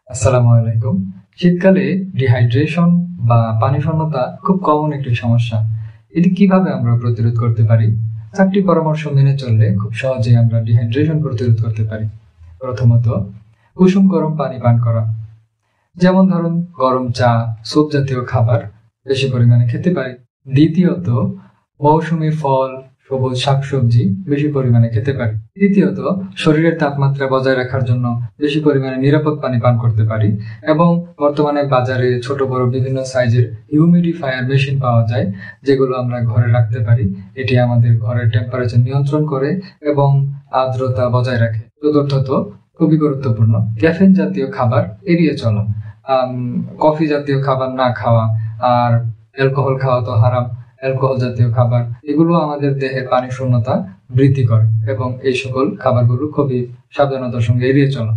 আসসালামু আলাইকুম। শীতকালে ডিহাইড্রেশন বা পানি শূন্যতা খুব কমন একটি সমস্যা। এটি কিভাবে আমরা প্রতিরোধ করতে পারি? 4টি পরামর্শ মেনে চললে খুব সহজেই আমরা ডিহাইড্রেশন প্রতিরোধ করতে পারি। প্রথমত, কুসুম গরম পানি পান করা। যেমন ধরুন, গরম চা, স্যুপ জাতীয় খাবার বেশি পরিমাণে খেতে পারি। দ্বিতীয়ত, মৌসুমী ফল, সবুজ শাকসবজি বেশি পরিমাণে খেতে পারি। তৃতীয়ত, শরীরের তাপমাত্রা বজায় রাখার জন্য বেশি পরিমাণে নিরাপদ পানি পান করতে পারি। এবং বর্তমানে বাজারে ছোট বড় বিভিন্ন সাইজের হিউমিডিফায়ার মেশিন পাওয়া যায়, যেগুলো আমরা ঘরে রাখতে পারি। এটি আমাদের ঘরের টেম্পারেচার নিয়ন্ত্রণ করে এবং আর্দ্রতা বজায় রাখে। চতুর্থত, খুবই গুরুত্বপূর্ণ, ক্যাফেইন জাতীয় খাবার এড়িয়ে চলা। কফি জাতীয় খাবার না খাওয়া, আর অ্যালকোহল খাওয়া তো হারাম। অ্যালকোহল জাতীয় খাবার এগুলো আমাদের দেহের পানি শূন্যতা বৃদ্ধি করে এবং এই সকল খাবারগুলো খুবই সাবধানতার সঙ্গে এড়িয়ে চলা।